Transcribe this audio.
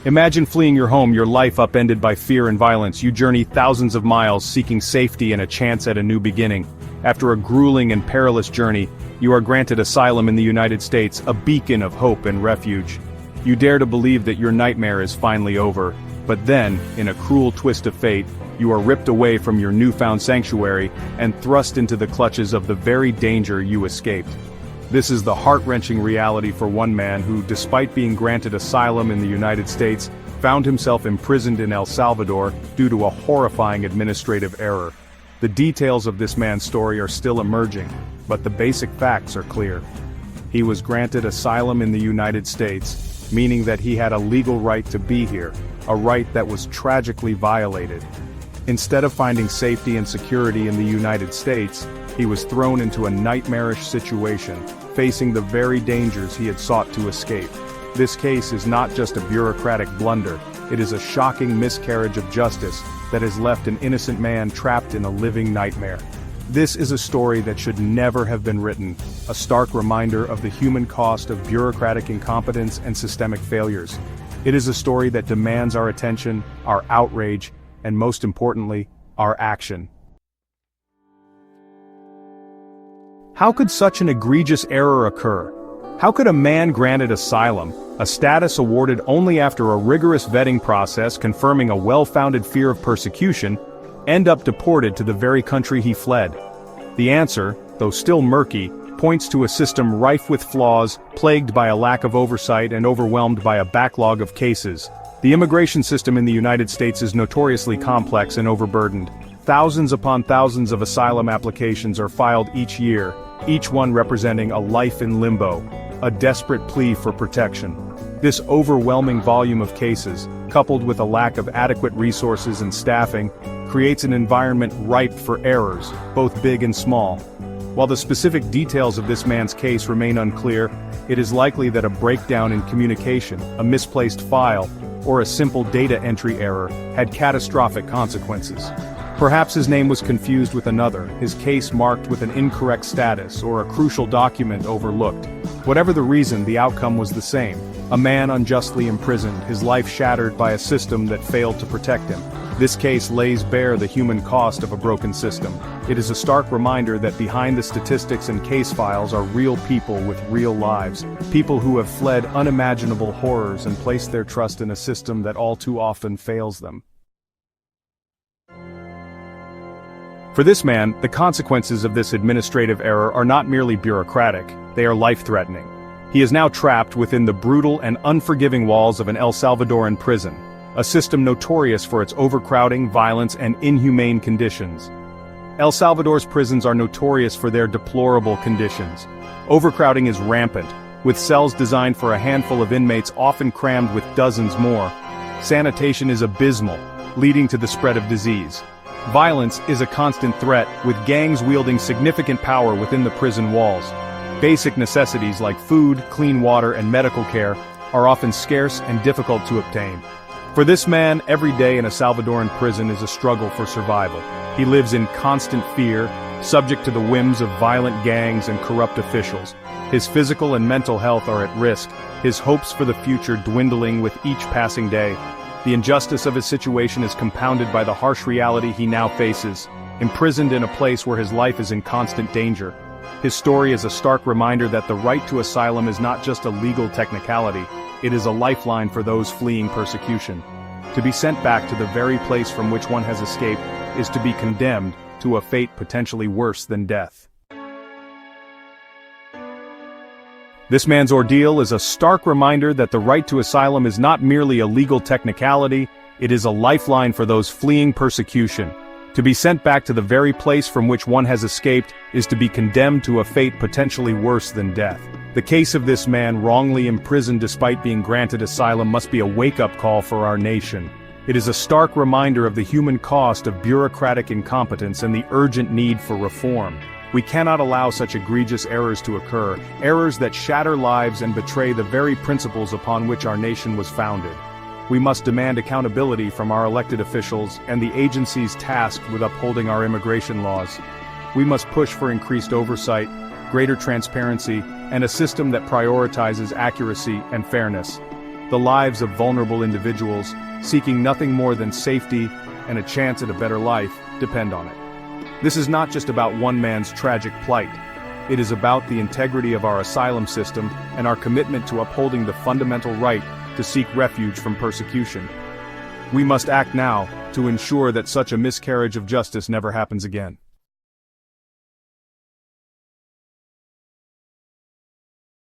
Imagine fleeing your home, your life upended by fear and violence. You journey thousands of miles seeking safety and a chance at a new beginning. After a grueling and perilous journey, you are granted asylum in the United States, a beacon of hope and refuge. You dare to believe that your nightmare is finally over, but then, in a cruel twist of fate, you are ripped away from your newfound sanctuary and thrust into the clutches of the very danger you escaped. This is the heart-wrenching reality for one man who, despite being granted asylum in the United States, found himself imprisoned in El Salvador due to a horrifying administrative error. The details of this man's story are still emerging, but the basic facts are clear. He was granted asylum in the United States, meaning that he had a legal right to be here, a right that was tragically violated. Instead of finding safety and security in the United States, he was thrown into a nightmarish situation, facing the very dangers he had sought to escape. This case is not just a bureaucratic blunder, it is a shocking miscarriage of justice that has left an innocent man trapped in a living nightmare. This is a story that should never have been written, a stark reminder of the human cost of bureaucratic incompetence and systemic failures. It is a story that demands our attention, our outrage, and most importantly, our action. How could such an egregious error occur? How could a man granted asylum, a status awarded only after a rigorous vetting process confirming a well-founded fear of persecution, end up deported to the very country he fled? The answer, though still murky, points to a system rife with flaws, plagued by a lack of oversight and overwhelmed by a backlog of cases. The immigration system in the United States is notoriously complex and overburdened. Thousands upon thousands of asylum applications are filed each year, each one representing a life in limbo, a desperate plea for protection. This overwhelming volume of cases, coupled with a lack of adequate resources and staffing, creates an environment ripe for errors, both big and small. While the specific details of this man's case remain unclear, it is likely that a breakdown in communication, a misplaced file, or a simple data entry error had catastrophic consequences. Perhaps his name was confused with another, his case marked with an incorrect status, or a crucial document overlooked. Whatever the reason, the outcome was the same. A man unjustly imprisoned, his life shattered by a system that failed to protect him. This case lays bare the human cost of a broken system. It is a stark reminder that behind the statistics and case files are real people with real lives, people who have fled unimaginable horrors and placed their trust in a system that all too often fails them. For this man, the consequences of this administrative error are not merely bureaucratic, they are life-threatening. He is now trapped within the brutal and unforgiving walls of an El Salvadoran prison, a system notorious for its overcrowding, violence, and inhumane conditions. El Salvador's prisons are notorious for their deplorable conditions. Overcrowding is rampant, with cells designed for a handful of inmates often crammed with dozens more. Sanitation is abysmal, leading to the spread of disease. Violence is a constant threat, with gangs wielding significant power within the prison walls. Basic necessities like food, clean water, and medical care are often scarce and difficult to obtain. For this man, every day in a Salvadoran prison is a struggle for survival. He lives in constant fear, subject to the whims of violent gangs and corrupt officials. His physical and mental health are at risk, his hopes for the future dwindling with each passing day. The injustice of his situation is compounded by the harsh reality he now faces, imprisoned in a place where his life is in constant danger. His story is a stark reminder that the right to asylum is not just a legal technicality, it is a lifeline for those fleeing persecution. To be sent back to the very place from which one has escaped is to be condemned to a fate potentially worse than death. This man's ordeal is a stark reminder that the right to asylum is not merely a legal technicality, it is a lifeline for those fleeing persecution. To be sent back to the very place from which one has escaped is to be condemned to a fate potentially worse than death. The case of this man wrongly imprisoned despite being granted asylum must be a wake-up call for our nation. It is a stark reminder of the human cost of bureaucratic incompetence and the urgent need for reform. We cannot allow such egregious errors to occur, errors that shatter lives and betray the very principles upon which our nation was founded. We must demand accountability from our elected officials and the agencies tasked with upholding our immigration laws. We must push for increased oversight, greater transparency, and a system that prioritizes accuracy and fairness. The lives of vulnerable individuals, seeking nothing more than safety and a chance at a better life, depend on it. This is not just about one man's tragic plight. It is about the integrity of our asylum system and our commitment to upholding the fundamental right to seek refuge from persecution. We must act now to ensure that such a miscarriage of justice never happens again.